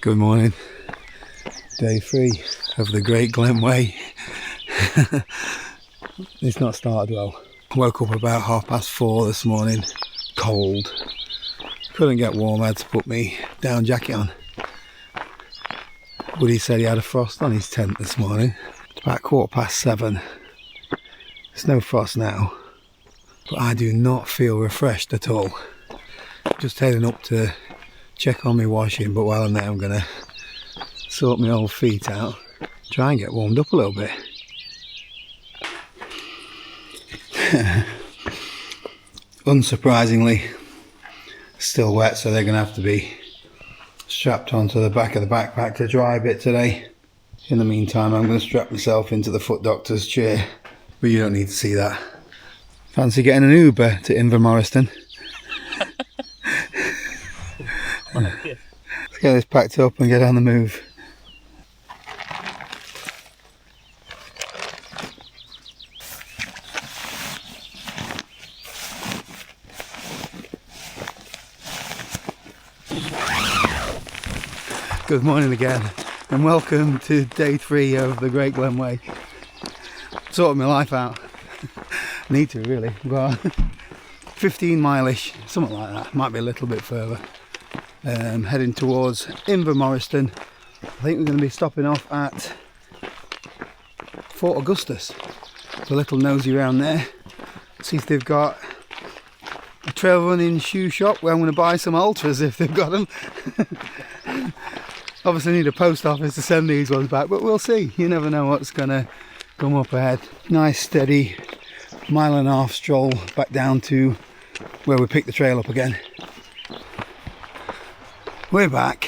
Good morning. Day 3 of the Great Glen Way. It's not started well. Woke up about 4:30 this morning, cold. Couldn't get warm, I had to put my down jacket on. Woody said he had a frost on his tent this morning. It's about 7:15. There's no frost now, but I do not feel refreshed at all. Just heading up to check on my washing, but while I'm there I'm gonna sort my old feet out, try and get warmed up a little bit. Unsurprisingly, still wet, so they're gonna have to be strapped onto the back of the backpack to dry a bit today. In the meantime, I'm going to strap myself into the foot doctor's chair, but you don't need to see that. Fancy getting an Uber to Invermorriston? Let's get this packed up and get on the move. Good morning again, and welcome to day 3 of the Great Glen Way. Sorted my life out. Need to really. Well, 15 mile-ish, something like that. Might be a little bit further. Heading towards Invermorriston. I think we're going to be stopping off at Fort Augustus. So a little nosy around there. See if they've got a trail running shoe shop where I'm going to buy some ultras if they've got them. Obviously need a post office to send these ones back, but we'll see. You never know what's going to come up ahead. Nice steady 1.5 mile stroll back down to where we picked the trail up again. We're back.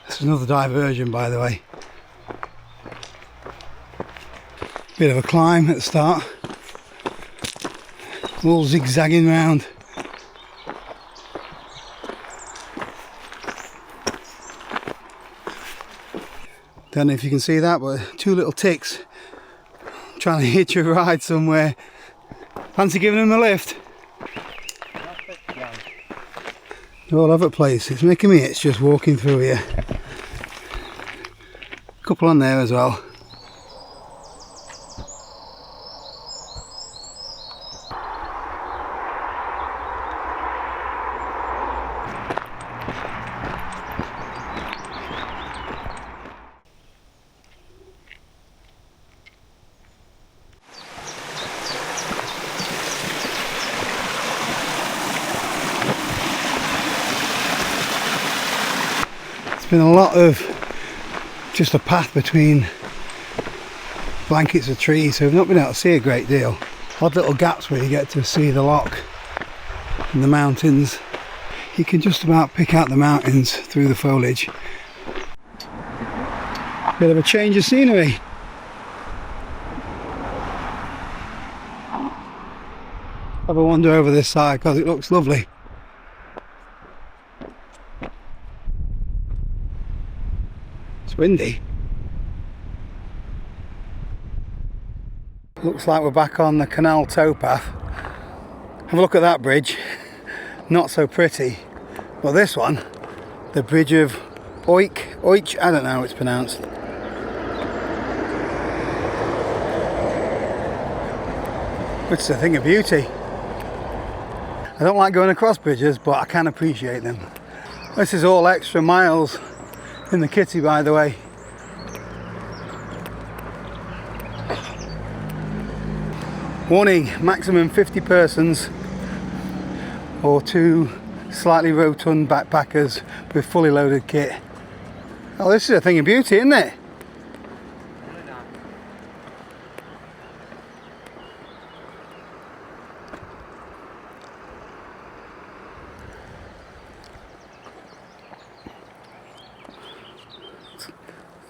This is another diversion, by the way. Bit of a climb at the start. All zigzagging round. Don't know if you can see that, but 2 little ticks trying to hitch a ride somewhere. Fancy giving them a lift? They're all over the place. It's making me itch just walking through here. A couple on there as well. Been a lot of just a path between blankets of trees, so we've not been able to see a great deal. Odd little gaps where you get to see the loch and the mountains. You can just about pick out the mountains through the foliage. Bit of a change of scenery. Have a wander over this side because it looks lovely. Windy. Looks like we're back on the canal towpath. Have a look at that bridge. Not so pretty. Well, this one, the bridge of Oich, I don't know how it's pronounced. It's a thing of beauty. I don't like going across bridges, but I can appreciate them. This is all extra miles in the kitty, by the way. Warning, maximum 50 persons or 2 slightly rotund backpackers with fully loaded kit. Oh, this is a thing of beauty, isn't it?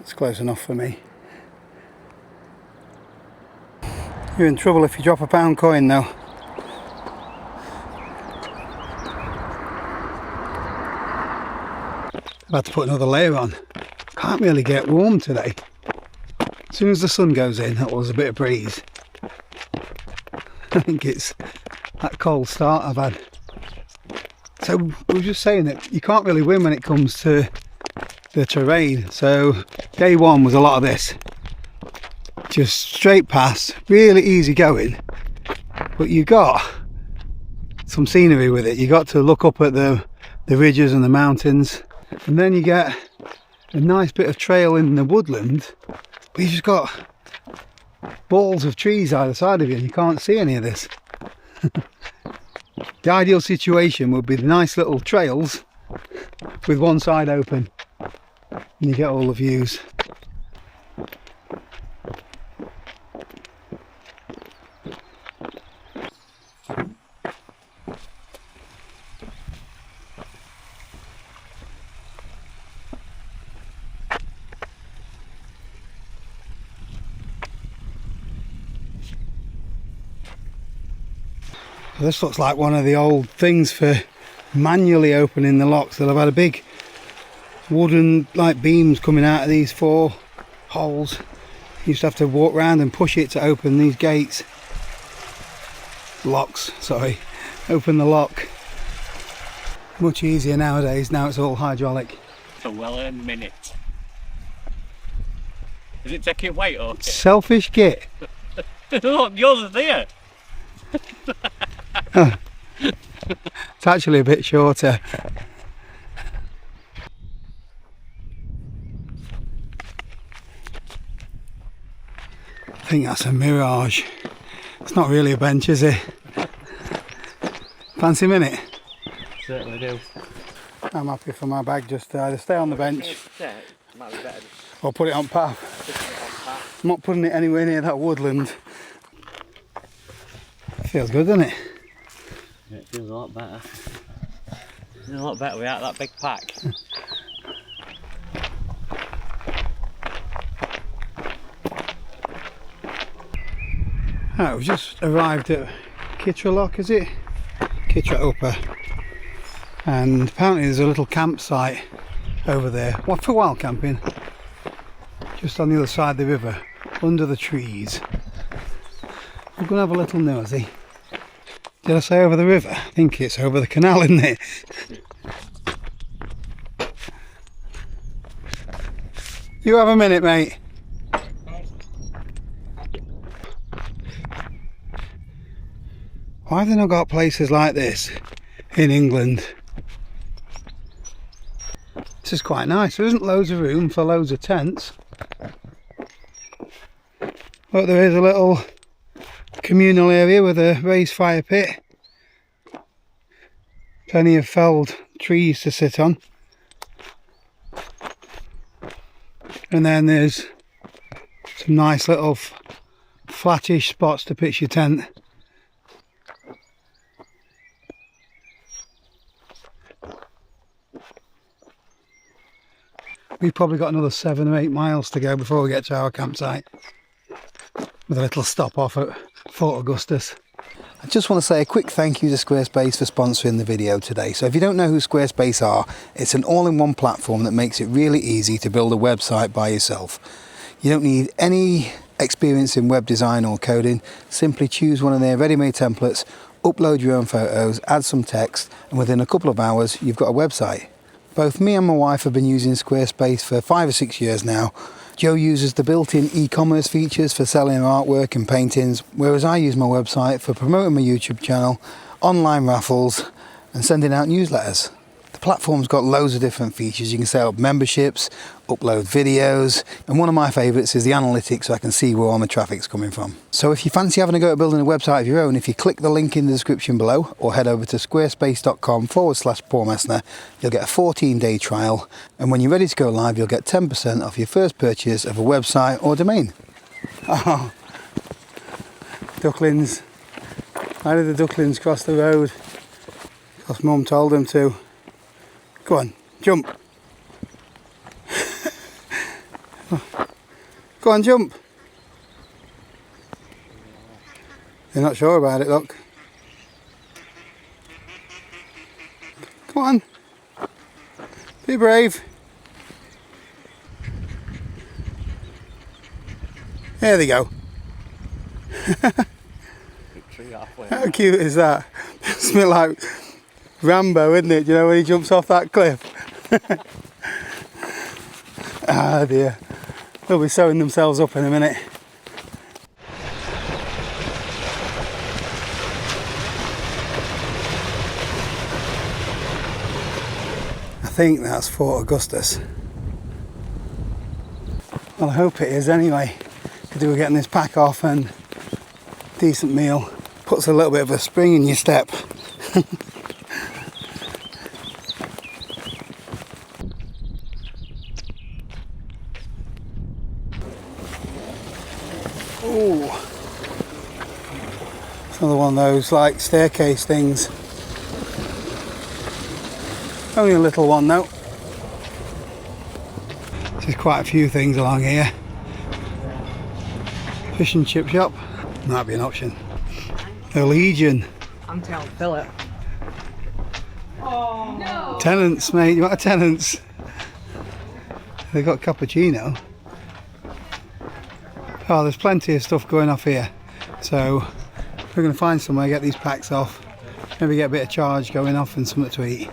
It's close enough for me. You're in trouble if you drop a £1 coin though. I've had to put another layer on. Can't really get warm today. As soon as the sun goes in, that was a bit of breeze. I think it's that cold start I've had. So we were just saying that you can't really win when it comes to the terrain. So day one was a lot of this, just straight past, really easy going, but you got some scenery with it. You got to look up at the ridges and the mountains, and then you get a nice bit of trail in the woodland, but you just got balls of trees either side of you and you can't see any of this. The ideal situation would be the nice little trails with one side open and you get all the views. This looks like one of the old things for manually opening the locks. They'll have had a big wooden like beams coming out of these 4 holes. You used to have to walk around and push it to open these gates. Locks, sorry. Open the lock. Much easier nowadays. Now it's all hydraulic. It's a well-earned minute. Is it taking weight or? Selfish git. Look, yours is there. It's actually a bit shorter. I think that's a mirage. It's not really a bench, is it? Fancy a minute? Certainly do. I'm happy for my bag just to either stay on the bench Might be better. or put it on path. I'm not putting it anywhere near that woodland. Feels good, doesn't it? Yeah, it feels a lot better. Feels a lot better without that big pack. Right, we've just arrived at Kitra Loch, is it? Kitra Upper. And apparently there's a little campsite over there. What for wild camping? Just on the other side of the river, under the trees. We're going to have a little nosy. Did I say over the river? I think it's over the canal, isn't it? You have a minute, mate. Why have they not got places like this in England? This is quite nice. There isn't loads of room for loads of tents, but there is a little communal area with a raised fire pit, plenty of felled trees to sit on, and then there's some nice little flattish spots to pitch your tent. We've probably got another 7 or 8 miles to go before we get to our campsite, with a little stop off at Fort Augustus. I just want to say a quick thank you to Squarespace for sponsoring the video today. So if you don't know who Squarespace are, it's an all-in-one platform that makes it really easy to build a website by yourself. You don't need any experience in web design or coding. Simply choose one of their ready-made templates, upload your own photos, add some text, and within a couple of hours you've got a website. Both me and my wife have been using Squarespace for 5 or 6 years now. Joe uses the built-in e-commerce features for selling artwork and paintings, whereas I use my website for promoting my YouTube channel, online raffles, and sending out newsletters. The platform's got loads of different features. You can set up memberships, upload videos, and one of my favourites is the analytics, so I can see where all my traffic's coming from. So if you fancy having a go at building a website of your own, if you click the link in the description below or head over to squarespace.com/Paul Messner, you'll get a 14-day trial, and when you're ready to go live, you'll get 10% off your first purchase of a website or domain. Oh, ducklings. How did the ducklings cross the road? Because Mum told them to. Go on, jump. Go on, jump. You're not sure about it, look. Come on. Be brave. There they go. How cute is that? It's a bit like Rambo, isn't it? Do you know when he jumps off that cliff? Ah dear. They'll be sewing themselves up in a minute. I think that's Fort Augustus. Well, I hope it is anyway. Because we're getting this pack off and decent meal. Puts a little bit of a spring in your step. Ooh. It's another one of those like staircase things. Only a little one though. There's quite a few things along here. Fish and chip shop. Might be an option. The Legion. I'm telling Philip. Oh no! Tenants, mate. You want a tenants? They've got cappuccino. Oh, there's plenty of stuff going off here. So we're going to find somewhere, get these packs off. Maybe get a bit of charge going off and something to eat.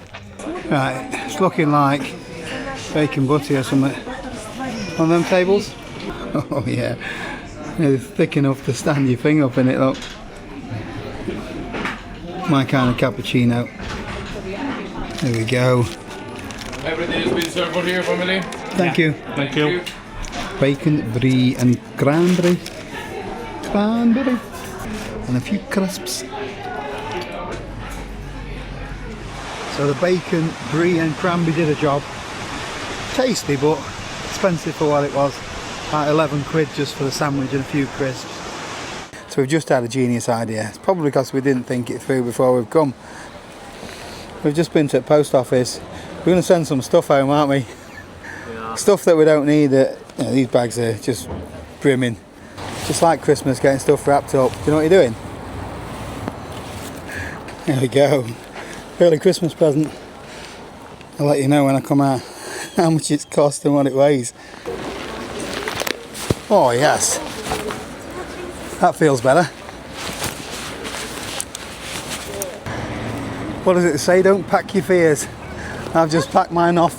Right, it's looking like bacon butty or something. On them tables? Oh yeah. It's thick enough to stand your thing up in it, look. My kind of cappuccino. There we go. Everything has been served here, family. Thank you. Thank you. Bacon, brie and cranberry. Cranberry. And a few crisps. So the bacon, brie and cranberry did a job. Tasty but expensive for what it was. About 11 quid just for the sandwich and a few crisps. So we've just had a genius idea. It's probably because we didn't think it through before we've come. We've just been to the post office. We're going to send some stuff home, aren't we? Yeah. Stuff that we don't need. That, you know, these bags are just brimming. Just like Christmas, getting stuff wrapped up. Do you know what you're doing? There we go. Early Christmas present. I'll let you know when I come out how much it's cost and what it weighs. Oh yes, that feels better. What does it say? Don't pack your fears. I've just packed mine off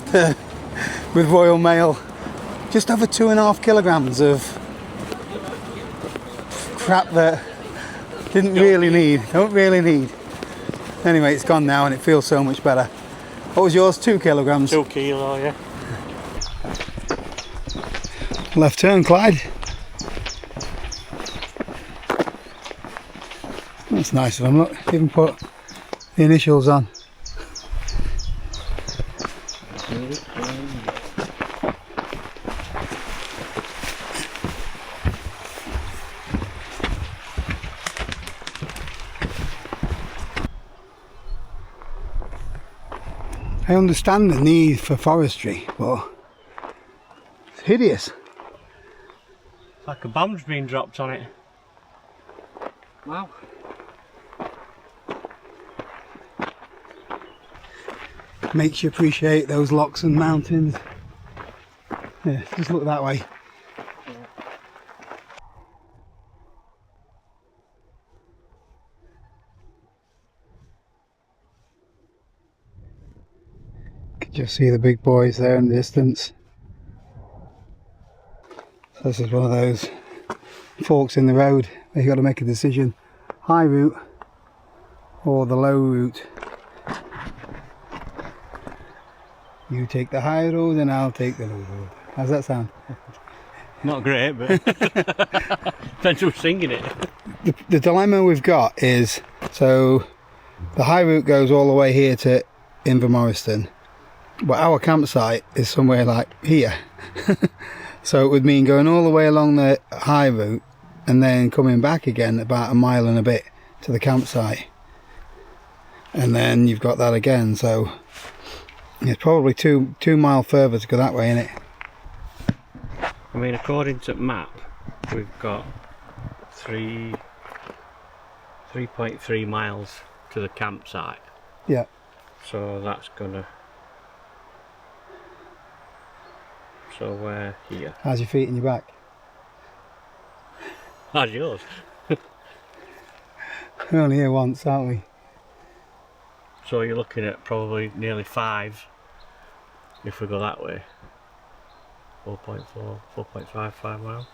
with Royal Mail. Just over 2.5 kilograms of crap that don't really need. Anyway, it's gone now and it feels so much better. What was yours? 2 kilograms? 2 kilo, yeah. Left turn, Clyde. That's nice of them, look, even put the initials on. I understand the need for forestry, but it's hideous. Like a bomb's been dropped on it. Wow. Makes you appreciate those lochs and mountains. Yeah, just look that way. Can just see the big boys there in the distance. So this is one of those forks in the road where you've got to make a decision. High route or the low route. You take the high road and I'll take the low road. How's that sound? Not great, but depends who's singing it. The dilemma we've got is, so the high route goes all the way here to Invermorriston, but our campsite is somewhere like here. So it would mean going all the way along the high route and then coming back again about 1 mile and a bit to the campsite. And then you've got that again, so it's probably two mile further to go that way, innit? I mean, according to the map, we've got 3.3 miles to the campsite. Yeah. So that's gonna. So we're here. How's your feet and your back? How's yours? We're only here once, aren't we? So you're looking at probably nearly 5 if we go that way. 4.4, 4.5, 5 miles.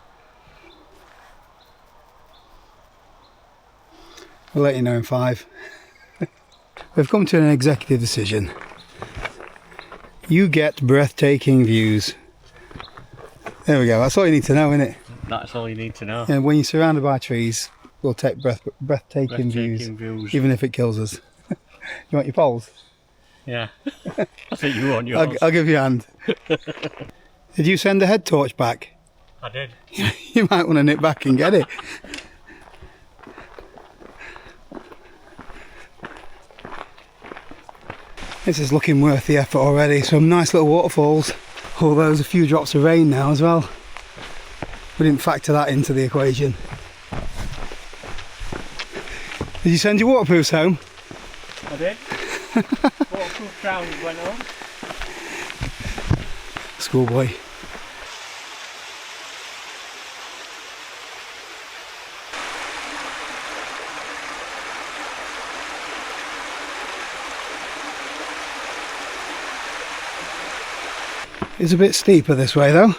We'll let you know in 5. We've come to an executive decision. You get breathtaking views. There we go, that's all you need to know, isn't it? That's all you need to know. And when you're surrounded by trees, we'll take breathtaking views, even if it kills us. You want your poles? Yeah. I think you want yours. I'll give you a hand. Did you send the head torch back? I did. You might want to nip back and get it. This is looking worth the effort already. Some nice little waterfalls. Although there's a few drops of rain now as well. We didn't factor that into the equation. Did you send your waterproofs home? I did. Waterproof trousers went home. Schoolboy. It's a bit steeper this way though.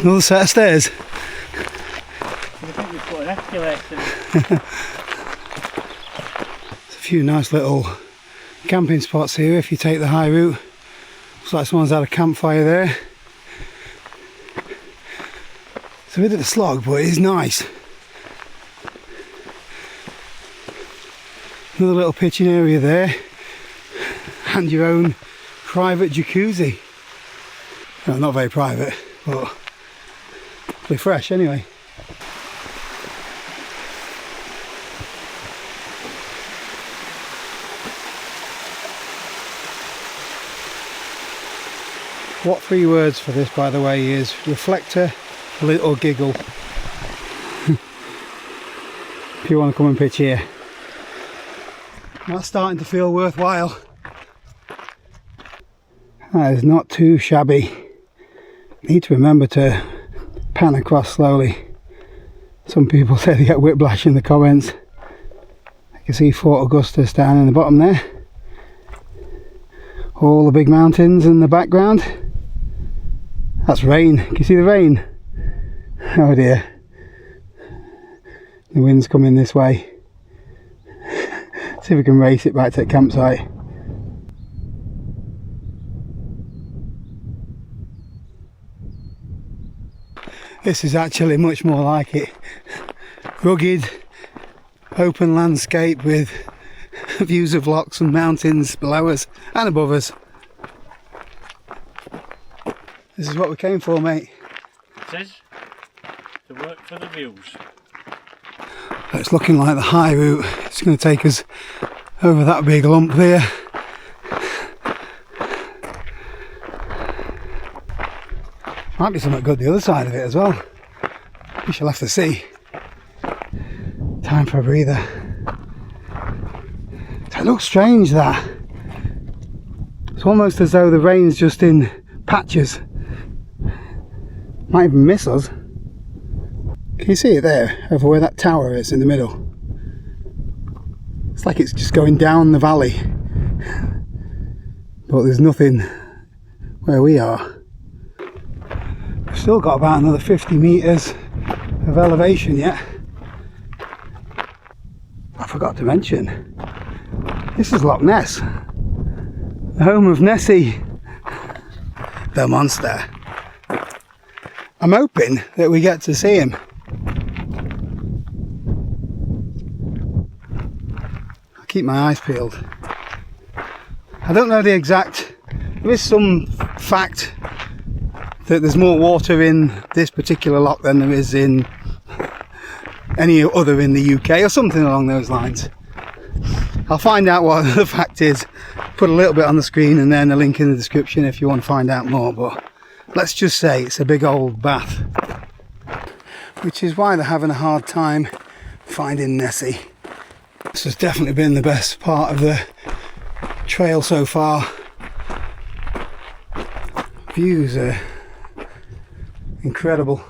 Another set of stairs. I think we put an escalator. There's a few nice little camping spots here if you take the high route. Looks like someone's had a campfire there. It's a bit of a slog, but it is nice. Another little pitching area there. And your own private jacuzzi. No, not very private, but it'll be fresh anyway. What 3 words for this, by the way, is reflector, lit or giggle. If you want to come and pitch here. That's starting to feel worthwhile. That is not too shabby. Need to remember to pan across slowly. Some people say they get whiplash in the comments. I can see Fort Augustus down in the bottom there. All the big mountains in the background. That's rain. Can you see the rain? Oh dear. The wind's coming this way. See if we can race it back to the campsite. This is actually much more like it. Rugged, open landscape with views of lochs and mountains below us and above us. This is what we came for, mate. It is. To work for the views. It's looking like the high route. It's going to take us over that big lump there. Might be something good the other side of it as well. We shall have to see. Time for a breather. That looks strange, that. It's almost as though the rain's just in patches. Might even miss us. Can you see it there, over where that tower is in the middle? It's like it's just going down the valley. But there's nothing where we are. We've still got about another 50 metres of elevation yet. I forgot to mention, this is Loch Ness, the home of Nessie, the monster. I'm hoping that we get to see him. I'll keep my eyes peeled. I don't know the exact, there is some fact that there's more water in this particular loch than there is in any other in the UK or something along those lines. I'll find out what the fact is, put a little bit on the screen and then a link in the description if you want to find out more, but let's just say it's a big old bath, which is why they're having a hard time finding Nessie. This has definitely been the best part of the trail so far. Views are incredible.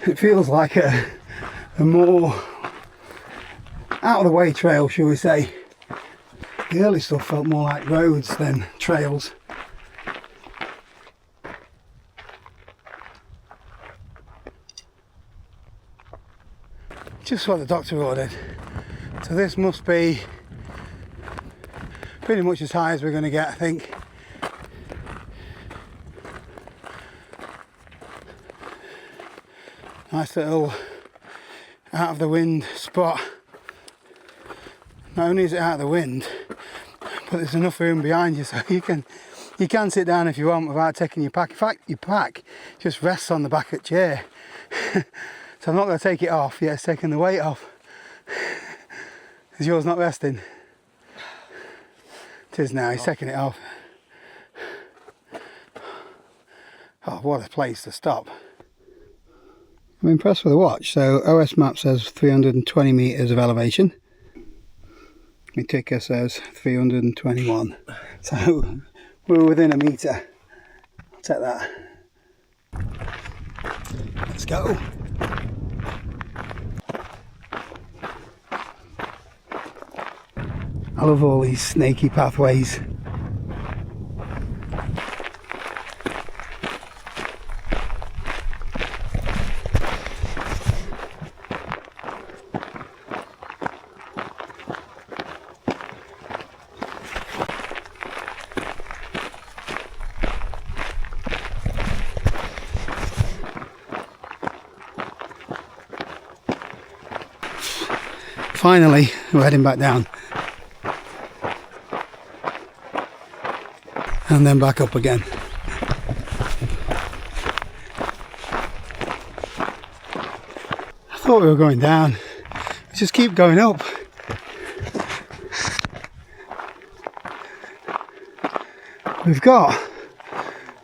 It feels like a more out of the way trail, shall we say. The early stuff felt more like roads than trails. Just what the doctor ordered. So this must be pretty much as high as we're going to get, I think. Nice little out of the wind spot. Not only is it out of the wind, but there's enough room behind you so you can sit down if you want without taking your pack. In fact, your pack just rests on the back of the chair. So I'm not going to take it off. Yeah, it's taking the weight off. Is yours not resting? It is now, he's taking it off. Oh, what a place to stop. I'm impressed with the watch. So OS map says 320 metres of elevation. My ticker says 321. So we're within a metre. I'll take that. Let's go. I love all these snaky pathways. Finally, we're heading back down. And then back up again. I thought we were going down. We just keep going up. We've got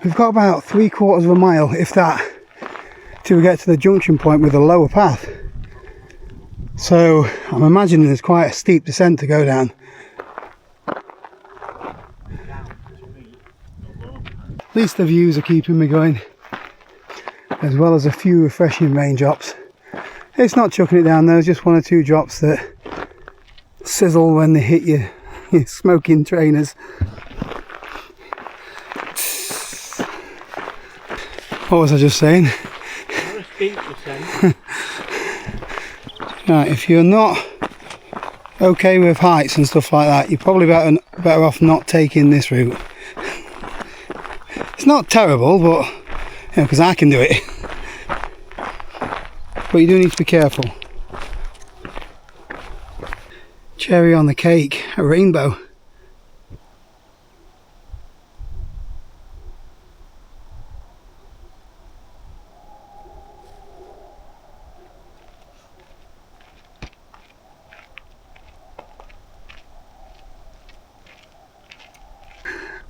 about 3/4 of a mile, if that, till we get to the junction point with the lower path. So I'm imagining there's quite a steep descent to go down. At least the views are keeping me going, as well as a few refreshing raindrops. It's not chucking it down though, just one or two drops that sizzle when they hit your smoking trainers. What was I just saying? Right, if you're not okay with heights and stuff like that, you're probably better off not taking this route. It's not terrible, but because I can do it. But you do need to be careful. Cherry on the cake, a rainbow.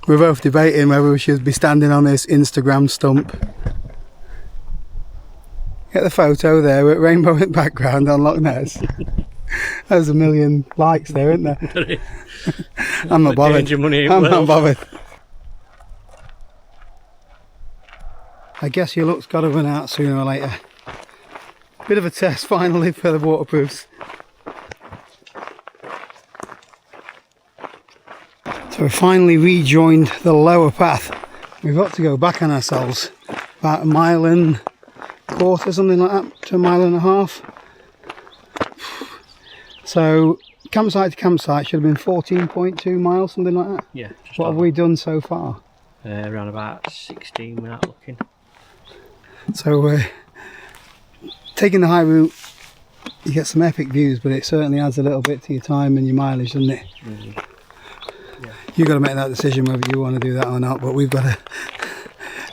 We're both debating whether we should be standing on this Instagram stump. Get the photo there with rainbow in the background on Loch Ness. There's 1 million likes there, isn't there? I'm not bothered. I'm not bothered. I guess your luck's got to run out sooner or later. Bit of a test finally for the waterproofs. So we finally rejoined the lower path. We've got to go back on ourselves about 1.25 miles, something like that, to 1.5 miles. So campsite to campsite should have been 14.2 miles, something like that. Yeah. What have we done so far? Around about 16 without looking. So we're taking the high route. You get some epic views, but it certainly adds a little bit to your time and your mileage, doesn't it? Mm-hmm. Yeah. You've got to make that decision whether you want to do that or not, but we've got to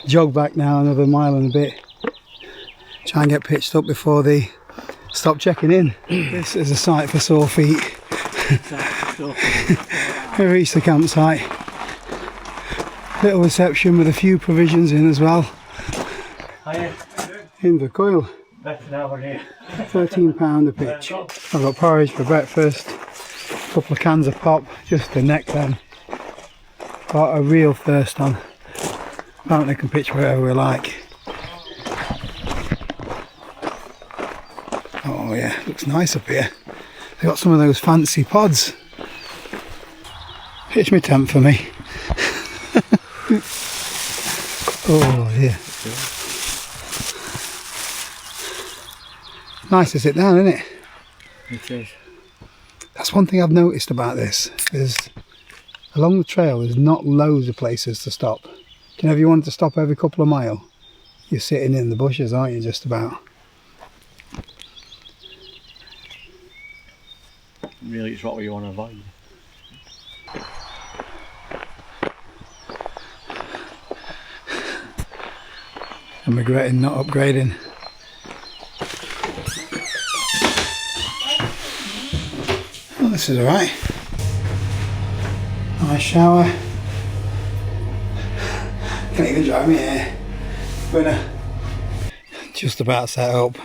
jog back now another 1 mile and a bit. Try and get pitched up before they stop checking in. This is a sight for sore feet. We reached the campsite. Little reception with a few provisions in as well. Hiya. In the coil. £13 a pitch. I've got porridge for breakfast, a couple of cans of pop just to neck them. Got a real thirst on. Apparently can pitch wherever we like. Oh yeah, looks nice up here. They've got some of those fancy pods. Pitch my tent for me. Oh yeah. Nice to sit down, isn't it? It is. That's one thing I've noticed about this, is along the trail there's not loads of places to stop. Do you know, if you wanted to stop every couple of miles, you're sitting in the bushes, aren't you, just about? Really, it's what we want to avoid. I'm regretting not upgrading. Oh, this is alright. Nice shower. Can't even dry my hair. Winner. Just about set up.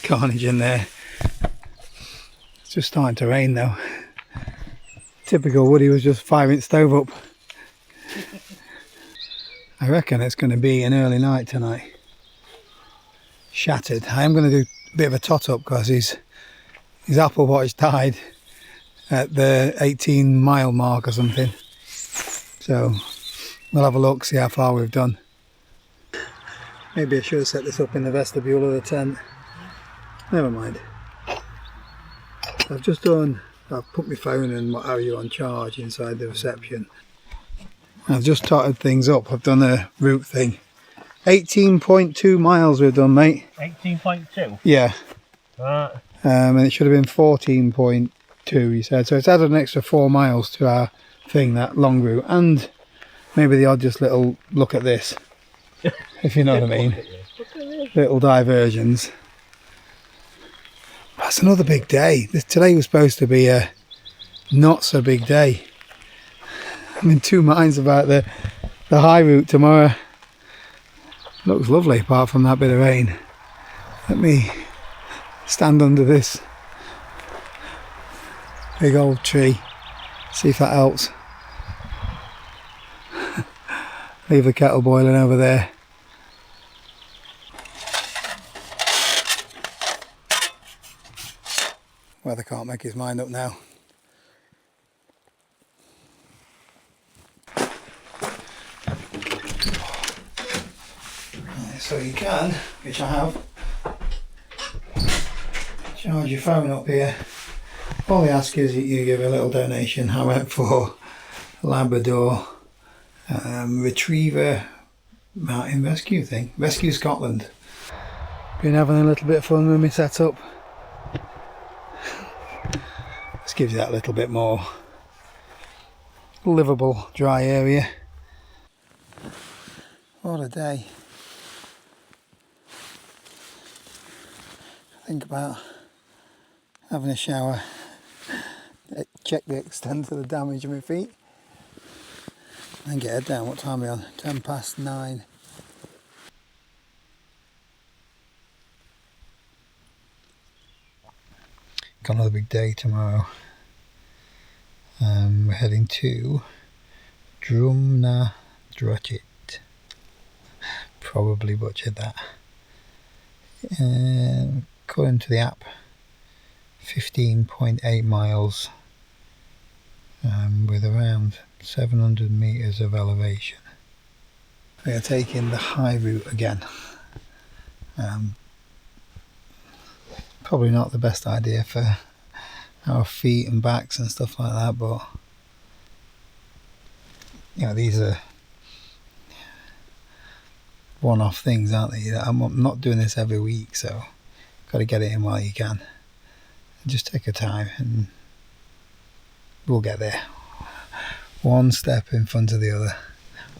Carnage in there. It's just starting to rain though. Typical Woody was just 5-inch stove up. I reckon it's going to be an early night tonight. Shattered. I am going to do a bit of a tot up because his Apple Watch died at the 18-mile mark or something. So we'll have a look, see how far we've done. Maybe I should have set this up in the vestibule of the tent. Never mind. I've put my phone and what have you on charge inside the reception. I've just totted things up. I've done a route thing. 18.2 miles we've done, mate. 18.2? Yeah. Right. And it should have been 14.2, he said. So it's added an extra 4 miles to our thing, that long route. And maybe the odd just little look at this, if you know what I mean. Little diversions. That's another big day. Today was supposed to be a not so big day. I'm in two minds about the high route tomorrow. Looks lovely apart from that bit of rain. Let me stand under this big old tree, see if that helps. Leave the kettle boiling over there. Weather can't make his mind up now. So you can, which I have, charge your phone up here. All they ask is that you give a little donation. I went for Labrador Retriever Mountain Rescue thing. Rescue Scotland. Been having a little bit of fun with my setup. This gives you that little bit more livable dry area. What a day. Think about having a shower, check the extent of the damage of my feet, and get head down. What time are we on? 9:10. Got another big day tomorrow. We're heading to Drumna Drutchit. Probably butchered that. According to the app, 15.8 miles with around 700 meters of elevation. We are taking the high route again. Probably not the best idea for our feet and backs and stuff like that, but you know, these are one-off things, aren't they? I'm not doing this every week, so got to get it in while you can. Just take your time and we'll get there. One step in front of the other.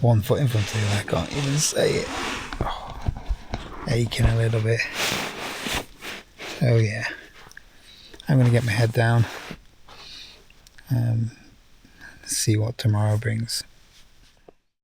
One foot in front of the other. I can't even say it. Oh, aching a little bit. So yeah, I'm going to get my head down and see what tomorrow brings.